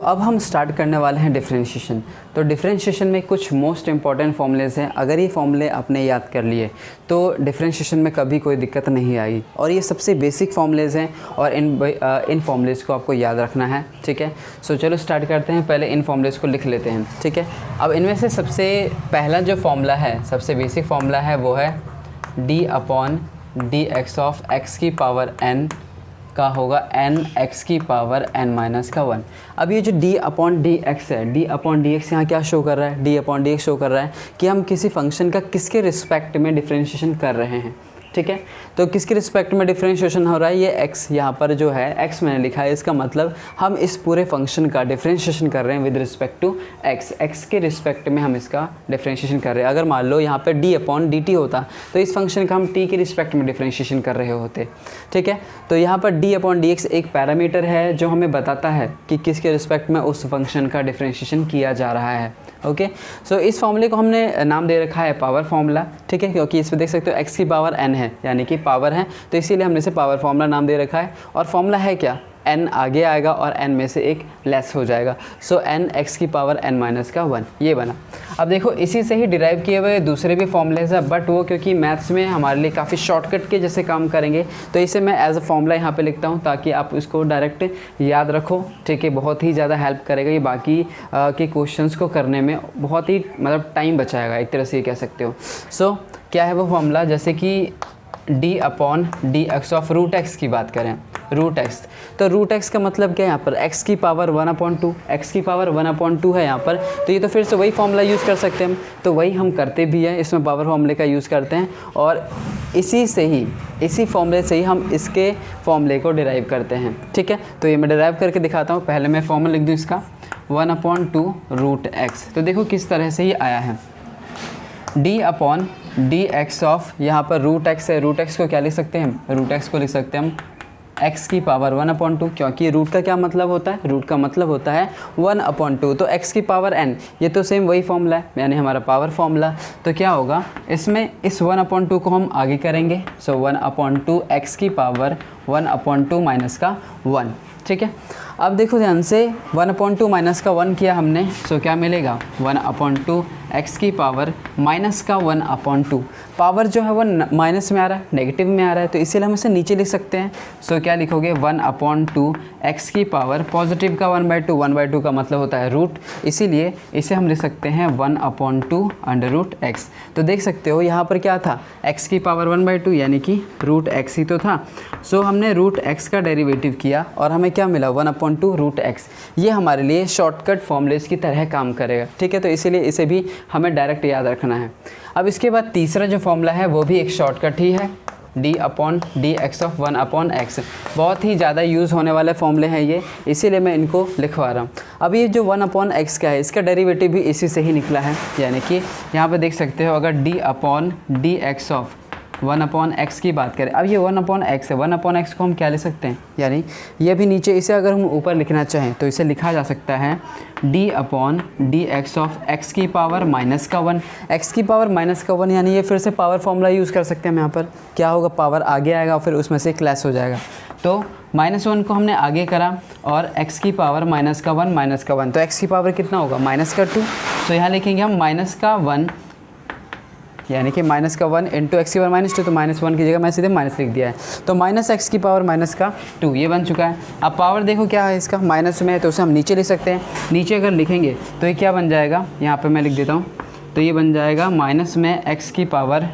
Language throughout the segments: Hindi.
अब हम स्टार्ट करने वाले हैं डिफरेंशिएशन। तो डिफरेंशिएशन में कुछ मोस्ट इंपॉर्टेंट फॉर्मूलेज हैं, अगर ये फॉर्मूले आपने याद कर लिए तो डिफरेंशिएशन में कभी कोई दिक्कत नहीं आएगी। और ये सबसे बेसिक फॉर्मूलेज हैं और इन फॉर्मूलेज को आपको याद रखना है, ठीक है। सो चलो स्टार्ट करते हैं, पहले इन फॉर्मूलेज को लिख लेते हैं, ठीक है। अब इनमें से सबसे पहला जो फॉर्मूला है, सबसे बेसिक फॉर्मूला है वो है d/dx ऑफ x की पावर n का होगा n x की पावर n-1। अब ये जो d/dx है, d/dx यहाँ क्या शो कर रहा है, d/dx शो कर रहा है कि हम किसी फंक्शन का किसके रिस्पेक्ट में डिफरेंशिएशन कर रहे हैं, ठीक है। तो किसके रिस्पेक्ट में डिफरेंशिएशन हो रहा है, ये x यहाँ पर जो है x मैंने लिखा है, इसका मतलब हम इस पूरे फंक्शन का डिफरेंशिएशन कर रहे हैं विद रिस्पेक्ट टू x के रिस्पेक्ट में हम इसका डिफरेंशिएशन कर रहे हैं। अगर मान लो यहाँ पे d/dt होता तो इस फंक्शन का हम t के रिस्पेक्ट में डिफरेंशिएशन कर रहे होते, ठीक है। तो यहाँ पर d/dx एक पैरामीटर है जो हमें बताता है कि किसके रिस्पेक्ट में उस फंक्शन का डिफरेंशिएशन किया जा रहा है, ओके। सो इस फॉर्मूले को हमने नाम दे रखा है पावर फॉर्मूला, ठीक है, क्योंकि इस पर देख सकते हो x की पावर n है, यानी कि पावर है, तो इसीलिए हमने इसे पावर फॉर्मूला नाम दे रखा है। और फॉर्मूला है क्या, n आगे आएगा और n में से एक लेस हो जाएगा। सो n x की पावर n-1 ये बना। अब देखो इसी से ही डिराइव किए हुए दूसरे भी फॉर्मूलेज हैं, बट वो क्योंकि मैथ्स में हमारे लिए काफ़ी शॉर्टकट के जैसे काम करेंगे तो इसे मैं एज अ फॉर्मूला यहाँ पे लिखता हूँ ताकि आप इसको डायरेक्ट याद रखो, ठीक है। बहुत ही ज़्यादा हेल्प करेगा ये बाकी के क्वेश्चंस को करने में, बहुत ही मतलब टाइम बचाएगा एक तरह से ये कह सकते हो। सो क्या है वो फॉर्मूला, जैसे कि d/dx ऑफ √x की बात करें, √x, तो √x का मतलब क्या है यहाँ पर, x की पावर 1/2, x की पावर 1/2 है यहाँ पर, तो ये तो फिर से वही फॉर्मूला यूज़ कर सकते हैं हम, तो वही हम करते भी हैं, इसमें पावर फॉर्मूले का यूज़ करते हैं और इसी फॉर्मूले से ही हम इसके फॉर्मूले को डिराइव करते हैं, ठीक है। तो ये मैं डिराइव करके दिखाता हूँ, पहले मैं फॉर्मूला लिख दूँ इसका 1/2 √x। तो देखो किस तरह से ये आया है, d/dx ऑफ यहाँ पर √x है, √x को क्या लिख सकते हैं हम, √x को लिख सकते हैं हम x की पावर 1/2, क्योंकि रूट का क्या मतलब होता है, रूट का मतलब होता है 1/2, तो x की पावर n, ये तो सेम वही फॉर्मूला है, यानी हमारा पावर फॉर्मूला। तो क्या होगा इसमें, इस 1/2 को हम आगे करेंगे, सो 1/2 x की पावर 1/2 माइनस का 1, ठीक है। अब देखो ध्यान से 1/2 माइनस का 1 किया हमने, सो क्या मिलेगा 1/2 x की पावर माइनस का 1/2। पावर जो है वो माइनस में आ रहा है, नेगेटिव में आ रहा है, तो इसीलिए हम इसे नीचे लिख सकते हैं। सो क्या लिखोगे 1/2 x की पावर पॉजिटिव का 1/2, 1/2 का मतलब होता है रूट, इसीलिए इसे हम लिख सकते हैं 1/√x। तो देख सकते हो यहाँ पर क्या था, x की पावर 1/2 यानी कि √x ही तो था। सो हमने √x का डेरिवेटिव किया और हमें क्या मिला 1/√x। ये हमारे लिए शॉर्टकट फॉर्मूलेज की तरह काम करेगा, ठीक है। तो इसीलिए इसे भी हमें डायरेक्ट याद रखना है। अब इसके बाद तीसरा जो फॉर्मूला है वो भी एक शॉर्टकट ही है, d/dx ऑफ 1/x। बहुत ही ज़्यादा यूज़ होने वाले फॉर्मूले हैं ये, इसीलिए मैं इनको लिखवा रहा हूँ। अब ये जो 1/x का है इसका डेरिवेटिव भी इसी से ही निकला है, यानी कि यहाँ पे देख सकते हो अगर d/dx ऑफ 1/x की बात करें, अब ये 1/x है, 1/x को हम क्या ले सकते हैं, यानी ये भी नीचे, इसे अगर हम ऊपर लिखना चाहें तो इसे लिखा जा सकता है d/dx ऑफ x की पावर माइनस का 1, x की पावर माइनस का 1, यानी ये फिर से पावर फॉर्मूला यूज़ कर सकते हैं हम। यहाँ पर क्या होगा, पावर आगे आएगा और फिर उसमें से क्लैश हो जाएगा, तो -1 को हमने आगे करा और x की पावर माइनस का 1, तो x की पावर कितना होगा -2। तो यहाँ लिखेंगे हम -1, यानी कि -1 इंटू x की पावर -2, तो -1 की जगह मैं सीधे माइनस लिख दिया है, तो -x की पावर -2 ये बन चुका है। अब पावर देखो क्या है इसका, माइनस में है तो उसे हम नीचे लिख सकते हैं, नीचे अगर लिखेंगे तो ये क्या बन जाएगा, यहाँ पे मैं लिख देता हूँ, तो ये बन जाएगा माइनस में x की पावर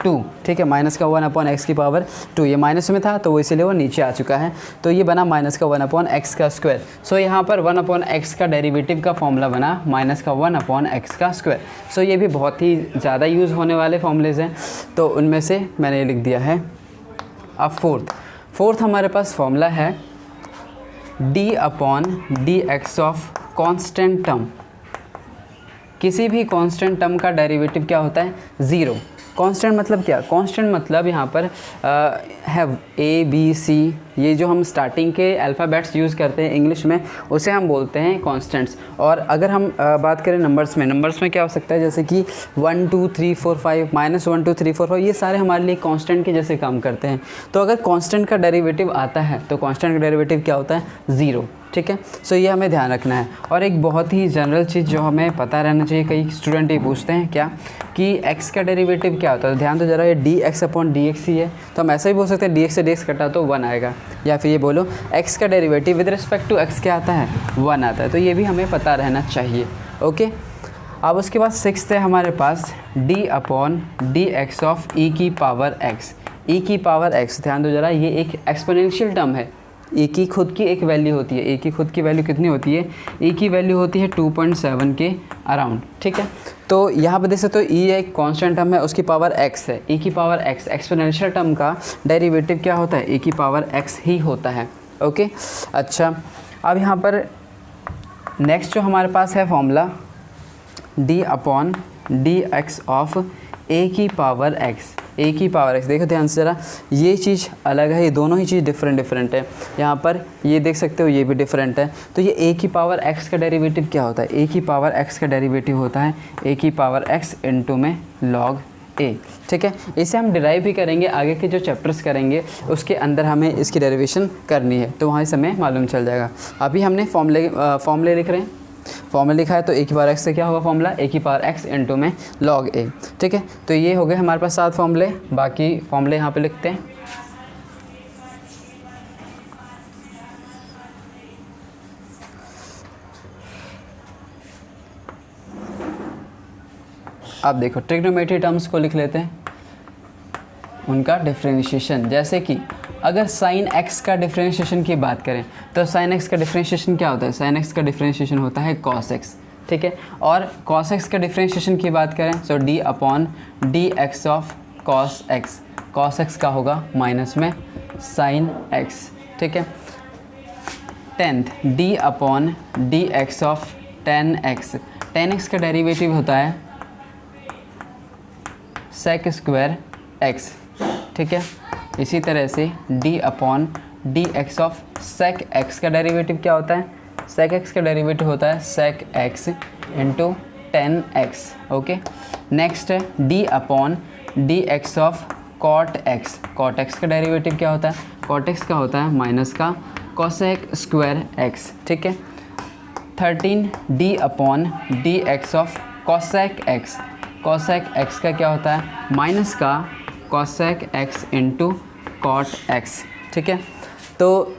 2, ठीक है, -1/x की पावर 2, ये माइनस में था तो वो इसीलिए वो नीचे आ चुका है, तो ये बना -1/x का स्क्वायर। सो यहाँ पर 1/x का डेरिवेटिव का फॉर्मूला बना -1/x का स्क्वायर। सो ये भी बहुत ही ज़्यादा यूज़ होने वाले फॉर्मूलेज हैं, तो उनमें से मैंने लिख दिया है। अब फोर्थ हमारे पास फॉर्मूला है d/dx ऑफ कांस्टेंट टर्म। किसी भी कांस्टेंट टर्म का डेरिवेटिव क्या होता है, 0। कांस्टेंट मतलब क्या, कांस्टेंट मतलब यहाँ पर है A B C ये जो हम स्टार्टिंग के अल्फ़ाबेट्स यूज़ करते हैं इंग्लिश में, उसे हम बोलते हैं कॉन्स्टेंट्स। और अगर हम बात करें नंबर्स में क्या हो सकता है, जैसे कि 1 2 3 4 5 -1 2 3 4 5, ये सारे हमारे लिए कांस्टेंट के जैसे काम करते हैं। तो अगर कांस्टेंट का डेरिवेटिव आता है तो कांस्टेंट का डेरिवेटिव क्या होता है, 0। ठीक है, सो ये हमें ध्यान रखना है। और एक बहुत ही जनरल चीज़ जो हमें पता रहना चाहिए, कई स्टूडेंट ये पूछते हैं क्या कि x का डेरिवेटिव क्या होता है। तो ध्यान तो जरा, ये dx/dx ही है, तो हम ऐसा भी बोल सकते हैं dx से dx कटा तो 1 आएगा, या फिर ये बोलो x का derivative with respect to x क्या आता है, 1 आता है। तो ये भी हमें पता रहना चाहिए। ओके, अब उसके बाद 6th है हमारे पास d/dx ऑफ e की पावर x। e की पावर x, ध्यान दो जरा, ये एक एक्सपोनेंशियल टर्म है। e की खुद की एक वैल्यू होती है, e की खुद की वैल्यू कितनी होती है, e की वैल्यू होती है 2.7 के अराउंड। ठीक है, तो यहाँ पे देख सकते हो e एक कांस्टेंट टर्म है, उसकी पावर x है। e की पावर x एक्सपोनेंशियल टर्म का डेरिवेटिव क्या होता है, e की पावर x ही होता है। ओके, अच्छा, अब यहाँ पर नेक्स्ट जो हमारे पास है फॉर्मूला d/dx ऑफ a की पावर x। a की पावर x, देखो ध्यान से ज़रा, ये चीज़ अलग है, ये दोनों ही चीज़ डिफरेंट है। यहाँ पर ये देख सकते हो, ये भी डिफरेंट है। तो ये a की पावर x का डेरिवेटिव क्या होता है, a की पावर x का डेरिवेटिव होता है a की पावर x इनटू में log a। ठीक है, इसे हम डिराइव भी करेंगे, आगे के जो चैप्टर्स करेंगे उसके अंदर हमें इसकी डेरिवेशन करनी है, तो वहाँ से हमें मालूम चल जाएगा। अभी हमने फॉर्मूले लिख रहे हैं, फॉर्मूला लिखा है, तो a की पावर x से क्या होगा फॉर्मूला, a की पावर x इनटू में log a। ठीक है, तो ये हो गए हमारे पास 7 फॉर्मूले, बाकी फॉर्मूले यहाँ पे लिखते हैं। अब देखो ट्रिग्नोमेट्री टर्म्स को लिख लेते हैं, उनका डिफ्रेंशिएशन। जैसे कि अगर साइन x का डिफ्रेंशिएशन की बात करें तो साइन x का डिफ्रेंशिएशन क्या होता है, साइन x का डिफ्रेंशिएशन होता है cos x। ठीक है, और cos x का डिफ्रेंशिएशन की बात करें तो d/dx of cos x। cos x का होगा माइनस में साइन x। ठीक है, 10th d/dx of tan x। tan x का डेरिवेटिव होता है sec स्क्वायर x। ठीक है, इसी तरह से d/dx ऑफ sec x का डेरिवेटिव क्या होता है, sec x का डेरिवेटिव होता है sec x into tan x। Okay, next है d/dx of cot x। cot x का डेरिवेटिव क्या होता है, cot x का होता है माइनस का cosec स्क्वायर x। ठीक है, 13 d/dx of cosec x। cosec x का क्या होता है, माइनस का cosec x into cot x। ठीक है, तो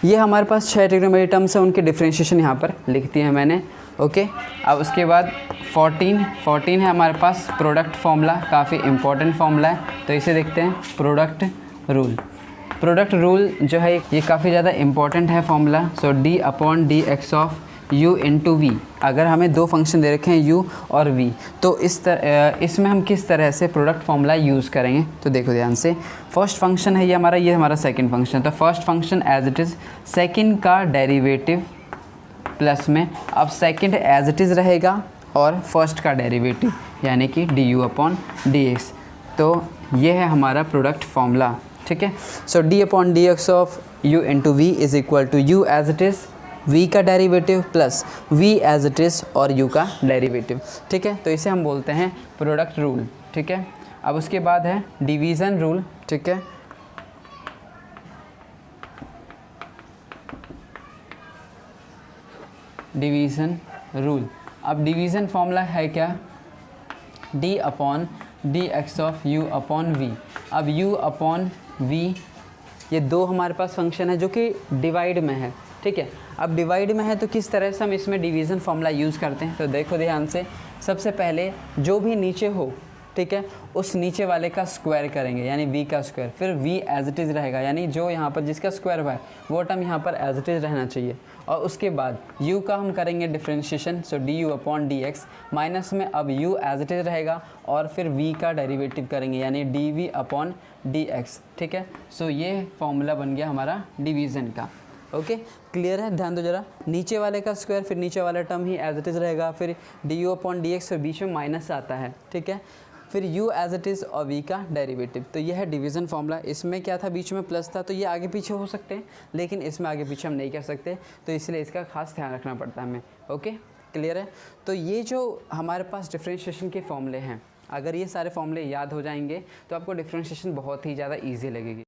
ये हमारे पास 6 ट्रिग्नोमेट्री टर्म्स हैं, उनके डिफ्रेंशिएशन यहाँ पर लिख दिए हैं मैंने। ओके, अब उसके बाद 14 है हमारे पास प्रोडक्ट फार्मूला, काफ़ी इंपॉर्टेंट फार्मूला है, तो इसे देखते हैं। प्रोडक्ट रूल जो है ये काफ़ी ज़्यादा इंपॉर्टेंट है formula. So d/dx of u into v. अगर हमें दो फंक्शन दे रखे हैं u और v, तो इसमें हम किस तरह से प्रोडक्ट फार्मूला यूज़ करेंगे, तो देखो ध्यान से। फर्स्ट फंक्शन है ये हमारा सेकंड फंक्शन। तो first function as it is, second का डेरिवेटिव प्लस में, अब सेकंड एज इट इज़ रहेगा और फर्स्ट का डेरिवेटिव यानी कि du/dx। तो ये है हमारा प्रोडक्ट फार्मूला। ठीक है, so d/dx of u into v is equal to u as it is, v का derivative plus v as it is और u का डेरिवेटिव। ठीक है, तो इसे हम बोलते हैं प्रोडक्ट रूल। ठीक है, अब उसके बाद है डिवीज़न रूल। ठीक है, डिवीज़न रूल। अब डिवीज़न फॉर्मूला है क्या, d/dx ऑफ u/v। अब u/v, ये दो हमारे पास फंक्शन है जो कि डिवाइड में है। ठीक है, अब डिवाइड में है तो किस तरह से हम इसमें डिवीज़न फार्मूला यूज़ करते हैं, तो देखो ध्यान से। सबसे पहले जो भी नीचे हो, ठीक है, उस नीचे वाले का स्क्वायर करेंगे यानी v का स्क्वायर, फिर v एज इट इज़ रहेगा, यानी जो यहाँ पर जिसका स्क्वायर हुआ है वो टर्म यहाँ पर एज इट इज़ रहना चाहिए। और उसके बाद u का हम करेंगे डिफ्रेंशिएशन, सो du/dx माइनस में अब u एज इट इज़ रहेगा और फिर v का डेरिवेटिव करेंगे यानी dv/dx। ठीक है, सो ये फॉर्मूला बन गया हमारा डिवीज़न का। ओके, क्लियर है, ध्यान दो जरा। नीचे वाले का स्क्वायर, फिर नीचे वाला टर्म ही एज इट इज़ रहेगा, फिर du/dx, फिर बीच में माइनस आता है। ठीक है, फिर u एज इट इज़ और v का डेरिवेटिव। तो यह है डिवीज़न फॉर्मूला। इसमें क्या था, बीच में प्लस था, तो ये आगे पीछे हो सकते हैं, लेकिन इसमें आगे पीछे हम नहीं कर सकते, तो इसलिए इसका खास ध्यान रखना पड़ता है हमें। ओके, क्लियर है। तो ये जो हमारे पास डिफरेंशिएशन के फॉर्मूले हैं, अगर ये सारे फॉर्मूले याद हो जाएंगे तो आपको डिफरेंशिएशन बहुत ही ज़्यादा ईजी लगेगी।